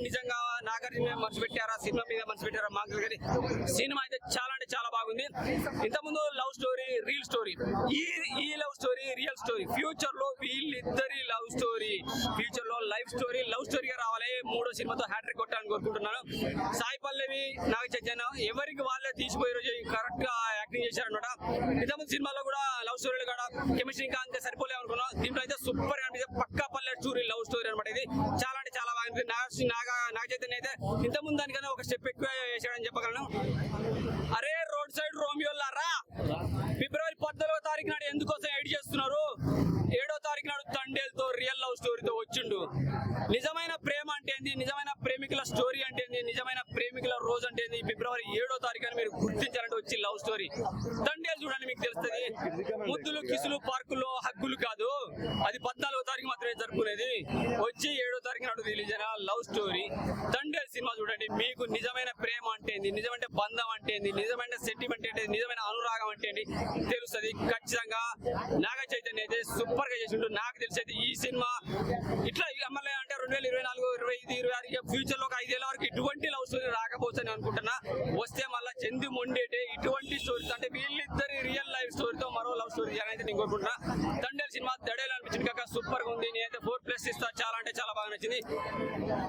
నిజంగా నాగార్జున మీద మనసు పెట్టారా, సినిమా మీద మనసు పెట్టారా మాకు కానీ సినిమా అయితే చాలా అంటే చాలా బాగుంది. ఇంతకుముందు లవ్ స్టోరీ, రియల్ స్టోరీ, ఈ love story real story, future లో వీళ్ళిద్దరి లవ్ స్టోరీ, ఫ్యూచర్ లో లైఫ్ స్టోరీ లవ్ స్టోరీగా రావాలి. మూడో సినిమాతో హ్యాట్రిక్ కొట్టాలని కోరుకుంటున్నాను. సాయి పల్లవి, నాగ చైతన్య ఎవరికి వాళ్ళే తీసిపోయి రోజు కరెక్ట్ గా యాక్టింగ్ చేశారనమాట. ఇంతకుముందు సినిమాలో కూడా లవ్ స్టోరీలు కూడా కెమిస్ట్రీ ఇంకా అంతే సరిపోలే అనుకున్నాం. దీంట్లో అయితే సూపర్ గా అనిపిస్తుంది. పక్కా పల్లె స్టోరీ లవ్ స్టోరీ అనమాట. ఇది చాలా అంటే చాలా బాగా నాగ చైతన్య అయితే ఇంత ముందు దానికన్నా ఒక స్టెప్ ఎక్కువ చేశాడని చెప్పగలను. అరే రోడ్ సైడ్ రోమియోలారా, ఫిబ్రవరి 14వ తారీఖు నాడు ఎందుకోసం ఎడిట్ చేస్తున్నారు? 7వ తారీఖు నాడు తండేలతో రియల్ లవ్ స్టోరీతో వచ్చిండు. నిజమైన ప్రేమ అంటే ఏంది, నిజమైన ప్రేమికుల స్టోరీ అంటే ఏంది, నిజమైన ప్రేమికుల రోజు అంటే ఏంది, ఫిబ్రవరి 7వ తారీఖు అని మీరు గుర్తించాలంటే వచ్చి లవ్ స్టోరీ తండేలు చూడండి, మీకు తెలుస్తుంది. ముద్దులు కిసులు పార్కుల్లో హగ్గులు కాదు, అది 14వ తారీఖు మాత్రమే జరుపుకునేది. వచ్చి 7వ తారీఖు నాడు రిలీజ్ అయిన లవ్ స్టోరీ తండేలు సినిమా చూడండి. మీకు నిజమైన ప్రేమ అంటే ఏంది, నిజమైన బంధం అంటే ఏంది, నిజమైన సెంటిమెంట్ అంటే నిజమైన అనురాగం అంటే ఏంటి తెలుస్తుంది. ఖచ్చితంగా నాగ చైతన్య అయితే సూపర్ గా చేసిండు. నాకు తెలిసేది ఈ సినిమా ఇట్లా మళ్ళీ అంటే 2024, 25, 26 ఫ్యూచర్ లో ఒక 5 ఏళ్ల వరకు ఇటువంటి లవ్ స్టోరీ రాకపోవచ్చని అనుకుంటున్నా. వస్తే మళ్ళీ చెంది మొండేటే ఇటువంటి స్టోరీస్ అంటే వీళ్ళిద్దరి రియల్ లైఫ్ స్టోరీతో మరో లవ్ స్టోరీ అనేది నేను కోరుకుంటున్నా. తండేల్ సినిమా దడేలు అనిపించింది కాక సూపర్ గా ఉంది. నేనైతే 4+ ఇస్తా. చాలా అంటే చాలా బాగా నచ్చింది.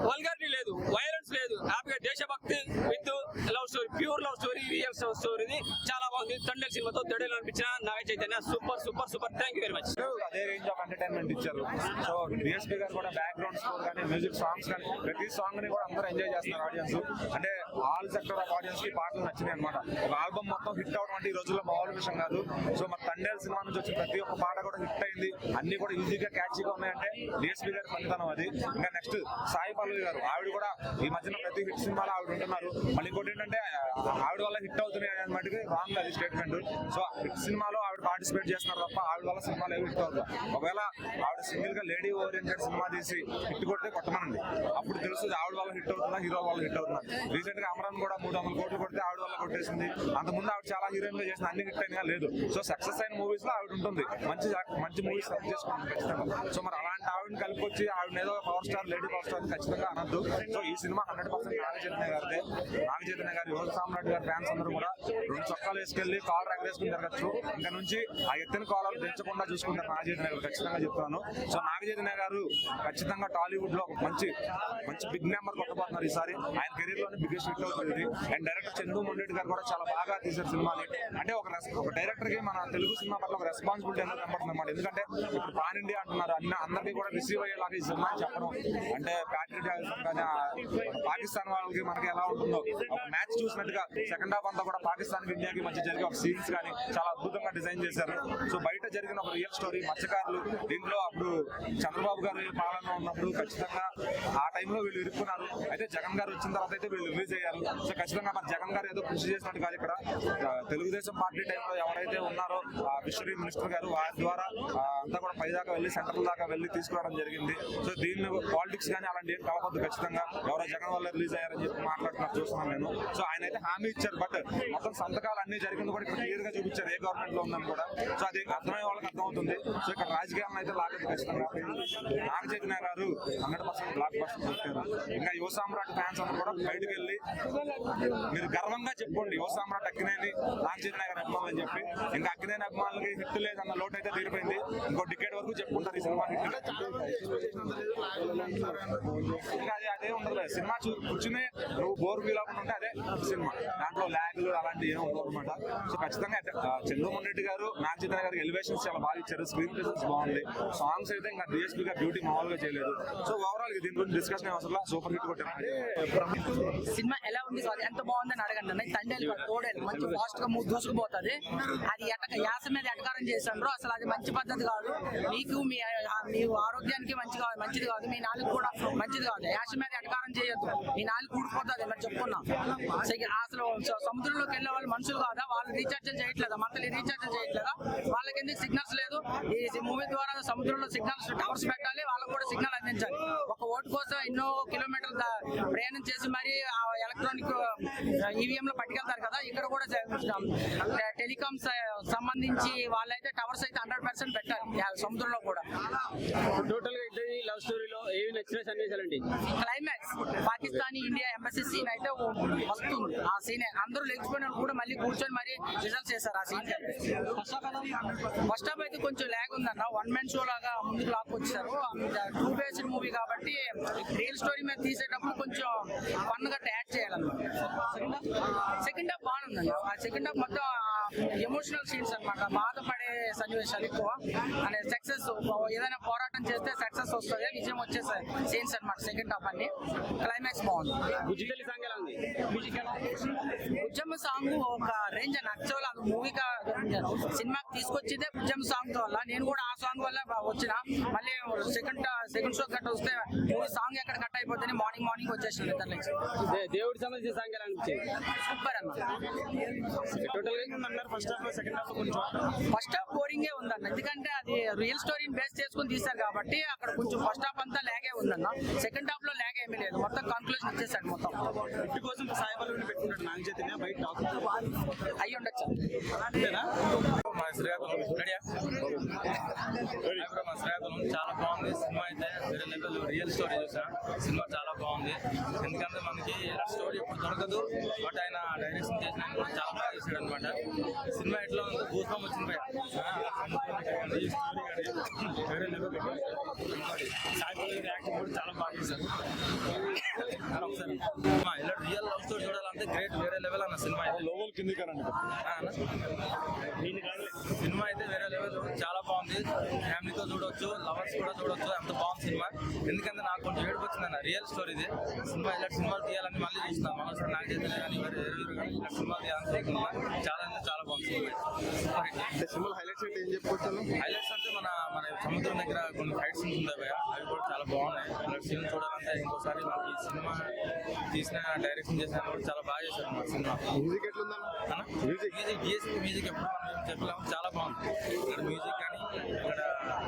వల్గారిటీ లేదు, వైలెన్స్ లేదు, హ్యాపీగా దేశభక్తి with love story, pure love story, real story చాలా బాగుంది. తండేల్ సినిమాతో దడేలు అనిపించిన Naga Chaitanya super super super. Thank you very much. అదే రేంజ్ ఆఫ్ ఎంటర్టైన్మెంట్ ఇచ్చారు. సో డిఎస్పీ గారు కూడా బ్యాక్గ్రౌండ్ స్కోర్ కానీ, మ్యూజిక్ సాంగ్స్ కానీ, ప్రతి సాంగ్ ని కూడా అందరూ ఎంజాయ్ చేస్తున్నారు ఆడియన్స్. అంటే ఆల్ సెక్టర్ ఆఫ్ ఆడియన్స్ కి పాటలు నచ్చినాయి అనమాట. ఒక ఆల్బమ్ మొత్తం హిట్ అవడం అంటే ఈ రోజుల్లో మామూలు విషయం కాదు. సో మన తండేల్ సినిమా నుంచి వచ్చిన ప్రతి ఒక్క పాట కూడా హిట్ అయింది. అన్ని కూడా ఈజీగా క్యాచీగా ఉన్నాయంటే డిఎస్పీ గారి పనితనం అది. ఇంకా నెక్స్ట్ సాయి పల్లవి గారు, ఆవిడ కూడా ఈ మధ్యన ప్రతి హిట్ సినిమాలో ఆవిడ ఉంటున్నారు. మళ్ళీ ఇంకోటి ఏంటంటే ఆవిడ వల్ల హిట్ అవుతున్నాయి అనే మటుకు రాంగ్ అది స్టేట్మెంట్. సో హిట్ సినిమాలో ఆవిడ పార్టిసిపేట్ చేస్తున్నారు తప్ప ఆవిడ వల్ల సినిమాలు ఏవి హిట్ అవుతుంది. ఒకవేళ ఆవిడ సింగిల్ గా లేడీ ఓరియంటెడ్ సినిమా తీసి హిట్ కొడితే కొట్టమనండి, అప్పుడు తెలుస్తుంది ఆవిడ వల్ల హిట్ అవుతుందా హీరో వల్ల హిట్ అవుతుందా. రీసెంట్ గా అమరాన్ కూడా 300 కోట్లు కొడితే ఆవిడ వల్ల కొట్టేసింది. అంతకుముందు ఆవిడ చాలా హీరోయిన్ గా చేసిన అన్ని హిట్ అయినా లేదు. సో సక్సెస్ అయిన మూవీస్ లో ఆవిడ ఉంటుంది, మంచి మూవీస్ సెలెక్ట్ చేసుకుంటుంది ఖచ్చితంగా. సో మరి అలాంటి ఆవిడని కలిపొచ్చి ఆవిడ ఏదో power star, lady power star ఖచ్చితంగా అనద్దు. సో ఈ సినిమా 100% నాగ చైతన్య గారిదే. నాగ చైతన్య గారి యువ సామ్రాట్ గారి ఫ్యాన్స్ అందరూ కూడా 2 చొక్కాలు వేసుకెళ్లి కాలర్ ఎగరేసుకుని జరగచ్చు. ఇంకా నుంచి ఆ ఎత్తిన కాలర్ తెచ్చకుండా చూసుకుంటారు నాగ చైతన్య గారు, ఖచ్చితంగా చెప్తాను. సో నాగ చైతన్య గారు ఖచ్చితంగా టాలీవుడ్ లో మంచి బిగ్ నెంబర్ కొట్టబోతున్నారు ఈసారి. ఆయన కెరీర్ లోనే బిగ్గెస్ట్ హిట్ అవుతుంది. అండ్ డైరెక్టర్ చందు మొండేటి గారు కూడా చాలా బాగా తీశారు సినిమాని. అంటే ఒక డైరెక్టర్ కి మన తెలుగు సినిమా పట్ల ఒక రెస్పాన్సిబిలిటీ అనేది కనబడుతుంది అన్నమాట. ఎందుకంటే ఇప్పుడు పాన్ ఇండియా అంటున్నారు, అందరికీ కూడా రిసీవ్ అయ్యేలాగా ఈ సినిమా చెప్పడం అంటే ప్యాట్రియాటిజం కానీ పాకిస్తాన్ వాళ్ళకి మనకి ఎలా ఉంటుందో ఒక మ్యాచ్ చూసినట్టుగా సెకండ్ హాఫ్ అంతా కూడా పాకిస్తాన్ కి ఇండియాకి మధ్య జరిగే ఒక సీన్స్ కానీ చాలా అద్భుతంగా డిజైన్ చేశారు. సో బయట జరిగిన ఒక రియల్ స్టోరీ మత్స్యకారులు, దీంట్లో అప్పుడు చంద్రబాబు గారు పాలన ఉన్నప్పుడు ఖచ్చితంగా ఆ టైంలో వీళ్ళు ఇరుక్కున్నారు. అయితే జగన్ గారు వచ్చిన తర్వాత అయితే వీళ్ళు రిలీజ్ అయ్యారు. సో ఖచ్చితంగా మరి జగన్ గారు ఏదో కృషి చేసినట్టు కాదు. ఇక్కడ తెలుగుదేశం పార్టీ టైంలో ఎవరైతే ఉన్నారో ఫిషరీ మినిస్టర్ గారు, వారి ద్వారా అంతా కూడా పైదాకా వెళ్ళి సెంట్రల్ దాకా వెళ్ళి తీసుకురావడం జరిగింది. సో దీన్ని పాలిటిక్స్ కానీ అలాంటి ఏం కలవద్దు. ఖచ్చితంగా ఎవరో జగన్ వల్ల రిలీజ్ అయ్యారని చెప్పి మాట్లాడుతున్నారు చూస్తున్నాను నేను. సో ఆయన అయితే హామీ ఇచ్చారు, బట్ మొత్తం సంతకాలు అన్ని జరిగింది కూడా ఇక్కడ క్లియర్ గా చూపించారు ఏ గవర్నమెంట్ లో ఉందని కూడా. సో అది అర్థమయ్యే వాళ్ళకి అర్థమవుతుంది. సో ఇక్కడ రాజకీయాలను అయితే లాగదు ఖచ్చితంగా. నాగ చైతన్య గారు 100% బ్లాక్ బస్టర్ కొట్టారు. ఇంకా యువ సామ్రాట్ ఫ్యాన్స్ అందరూ కూడా బయటకు వెళ్ళి మీరు గర్వంగా చెప్పుకోండి, యువ సామ్రాట్ అక్కినేని నాగ చైతన్య గారి అభిమానులు అని చెప్పి. ఇంకా అక్కినేని అభిమానులకి హిట్ లేదన్న లోటు అయితే తీరిపోయింది. ఇంకో డికేట్ వరకు చెప్పుకుంటారు ఈ సినిమా హిట్. ఇంకా అదే ఉండదు. సినిమా కూర్చుని నువ్వు బోర్ ఫీల్ అవ్వకుండా ఉంటే అదే సినిమా. దాంట్లో ల్యాగ్లు అలాంటి ఏమి ఉండవు అనమాట. సో ఖచ్చితంగా చంద్రమోహన్ రెడ్డి గారు, నాగ చైతన్య గారికి ఎలివేషన్స్ చాలా బాగా ఇచ్చారు. స్క్రీన్ ప్రెజెన్స్ బాగుంది. సాంగ్స్ అయితే ఇంకా డిఎస్పీ గారు బ్యూటీ మామూలుగా చేయలేదు. సో ఓవరాల్ దీని గురించి డిస్కషన్ అవసరం, సూపర్ హిట్ కొట్టారు. సినిమా ఎలా ఉంది, ఎంత బాగుందని అడగండి. తండేలు తోడేలు మంచి ఫాస్ట్ గా దూసుకుపోతుంది. అది యాస మీద ఎటకారం చేశారు. అసలు అది మంచి పద్ధతి కాదు. మీకు మీ ఆరోగ్యానికి మంచిది కాదు, మీ నాలుగు కూడా మంచిది కాదు. యాస మీద ఎటకారం చేయొద్దు, మీ నాలుగు ఊడిపోతుంది. మరి చెప్పుకున్నాం అసలు సముద్రంలోకి వెళ్ళే వాళ్ళు మనుషులు కాదా? వాళ్ళు రీఛార్జ్ చేయట్లేదా? మంత్లీ రీఛార్జ్ చేయట్లేదా? వాళ్ళకి ఎందుకు సిగ్నల్స్ లేదు? ఈ మూవీ ద్వారా సముద్రంలో సిగ్నల్స్ టవర్స్ పెట్టాలి, వాళ్ళకు కూడా సిగ్నల్ అందించాలి. ఒక ఓటు కోసం ఎన్నో కిలోమీటర్ల ప్రయాణం చేసి మరి ఎలక్ట్రానిక్ ఈవీఎం లో పట్టుకెళ్తారు కదా. ఇక్కడ కూడా టెలికామ్ సంబంధించి వాళ్ళైతే టవర్స్ అయితే 100% పెట్టాలి సముద్రంలో కూడా. టోటల్ గా ఇద్దరి లవ్ స్టోరీలో ఏవి నచ్చిన సన్నివేశాలండి? Climax Pakistan India embassy scene అయితే వస్తుంది. ఆ సీన్ అందరూ లేచిపోయిన కూడా మళ్ళీ కూర్చొని మరి రిజల్ట్ చేశారు ఆ సీన్. ఫస్ట్ హాఫ్ అయితే కొంచెం ల్యాగ్ ఉందన్న, 1 man షో లాగా ముందుకు లాక్కొచ్చారు. 2 based మూవీ కాబట్టి రియల్ స్టోరీ మీద తీసేటప్పుడు కొంచెం ఫన్ గా యాడ్ చేయాలన్నమాట. సెకండ్ హాఫ్ బాగుందన్న. ఆ సెకండ్ హాఫ్ మొత్తం ఎమోషనల్ సీన్స్ అన్నమాట, బాధపడే సన్నివేశాలు ఎక్కువ. అనే సక్సెస్ ఏదైనా పోరాటం చేస్తే సక్సెస్ వస్తుంది, విజయం వచ్చే సీన్స్ అన్నమాట సెకండ్ హాఫ్ అన్ని. క్లైమాక్స్ బాగుంది. గుజ్జికల్లి సాంగ్ ఎలా ఉంది? ఉద్యమ సాంగ్ ఒక రేంజ్ నచ్చవాలి. అది మూవీ సినిమాకి తీసుకొచ్చిందే ఉద్యమ సాంగ్ వల్ల. నేను కూడా ఆ సాంగ్ వల్ల వచ్చిన మళ్ళీ సెకండ్ షో కట్ వస్తే సాంగ్ ఎక్కడ కట్ అయిపోతుంది, మార్నింగ్ వచ్చేసిన నిద్రలేసి. దేవుడి సంబంధించిన సాంగ్ ఎలా అనిపించింది? సూపర్ అన్న. టోటల్ ఫస్ట్ హాఫ్ బోరింగే ఉందన్న, ఎందుకంటే అది రియల్ స్టోరీని బేస్ చేసుకుని తీశారు కాబట్టి అక్కడ కొంచెం ఫస్ట్ హాఫ్ అంతా లాగే ఉందన్న. సెకండ్ హాఫ్ లో లాగ్ ఏమీ లేదు, మొత్తం కన్క్లూజన్ ఇచ్చేసాడు మొత్తం. ఇంటి కోసం సాయిబాబుని పెట్టుకుంటాడు నాగ చైతన్య బయట అయ్యి ఉండొచ్చు. మా శ్రీకాకుళం చాలా బాగుంది సినిమా అయితే. వేరే లెవెల్ రియల్ స్టోరీ చూసా, సినిమా చాలా బాగుంది. ఎందుకంటే మనకి స్టోరీ ఎప్పుడు దొరకదు, బట్ ఆయన డైరెక్షన్ చేసిన ఆయన కూడా చాలా బాగా చేశాడు అనమాట. సినిమా ఎట్లా ఉంది, భూస్వం వచ్చింది భయ వేరే లెవెల్. సాయిబాబు యాక్టింగ్ కూడా చాలా బాగా చేశారు. ఒకసారి ఇలా రియల్ లవ్ స్టోరీ చూడాలంటే గ్రేట్, వేరే లెవెల్ అన్న సినిమా అయితే. లోవల్ కింది కరండి. సినిమా అయితే వేరే లెవెల్, చాలా బాగుంది. ఫ్యామిలీతో చూడొచ్చు, లవర్స్ కూడా చూడొచ్చు, అంత బాగుంది సినిమా. ఎందుకంటే నాకు కొంచెం ఏడుపు వచ్చిందన్న, రియల్ స్టోరీ ఇది. సినిమా ఇలాంటి సినిమాలు తీయాలని మళ్ళీ చూస్తున్నాం. మనసు నాకు చేస్తే కానీ వేరే కానీ ఇలాంటి సినిమాలు తీయాలని చూస్తున్నాం. చాలా అంటే చాలా బాగుంది సినిమా. సినిమా హైలైట్స్ అంటే ఏం చెప్పుకోవచ్చు? హైలైట్స్ అంటే మన సముద్రం దగ్గర కొన్ని ఫైట్ సీన్స్ ఉంటాయి భయ, అవి కూడా చాలా బాగున్నాయి. అలాంటి సీన్ చూడాలంటే ఇంకోసారి మనకి ఈ సినిమా తీసిన డైరెక్షన్ చేసిన కూడా చాలా బాగా చేశారు అన్నమాట సినిమా. మ్యూజిక్ ఎట్లుందన్న? మ్యూజిక్ ఎప్పుడు మనం చెప్పలేము, చాలా బాగుంది. ఇక్కడ మ్యూజిక్ కానీ ఇక్కడ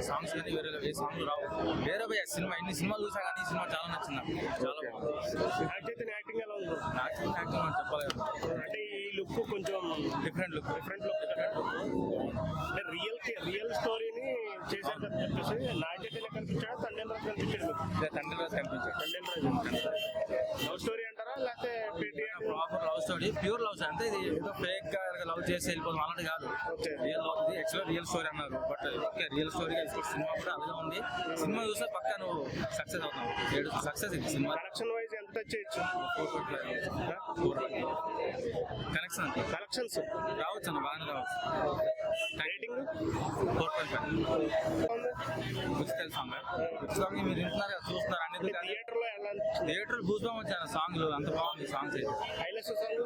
సాంగ్స్ కానీ వేరే ఏ సాంగ్స్ రావు. వేరే భయ సినిమా ఎన్ని సినిమాలు చూసా కానీ ఈ సినిమా చాలా నచ్చింది నాకు, చాలా బాగుంది. యాక్టింగ్ ఎలా ఉంది? యాక్టింగ్ మనం చెప్పలేదు, అంటే ఈ లుక్ కొంచెం డిఫరెంట్ లుక్. అంటే రియల్ స్టోరీని చేశారు కదా చెప్పేసి నాగచైతన్య కనిపించాడు, తండ్రి రాజు కనిపించాడు. తండ్రి రాజు కనిపించాడు. తండ్రి రాజు లవ్ స్టోరీ అంటారా లేకపోతే proper love story, pure love story. అంటే ఇది ఏదో ఫేక్ గా లవ్ చేసి వెళ్ళిపోతాం అలాంటి కాదు. రియల్ లవ్ ఇది యాక్చువల్గా రియల్ స్టోరీ అన్నారు, బట్ ఓకే రియల్ స్టోరీగా తీసుకోవచ్చు. సినిమా కూడా అలాగే ఉంది. సినిమా చూస్తే పక్కా నువ్వు సక్సెస్ అవుతావు. సక్సెస్ ఇది సినిమా. కలెక్షన్ వైజ్ ఎంత టచ్ చేయొచ్చు? కనెక్షన్ కలెక్షన్స్ రావచ్చు అన్న, బాగానే రావచ్చు. రేటింగ్ 4.5. గుర్తు సాంగ్ సాంగ్ మీరు వింటున్నారు కదా, చూస్తున్నారు అన్ని థియేటర్ లో ఎలా థియేటర్ భూస్వామి వచ్చాను సాంగ్లు, అంత బాగుంది సాంగ్స్ అయితే. Highlights song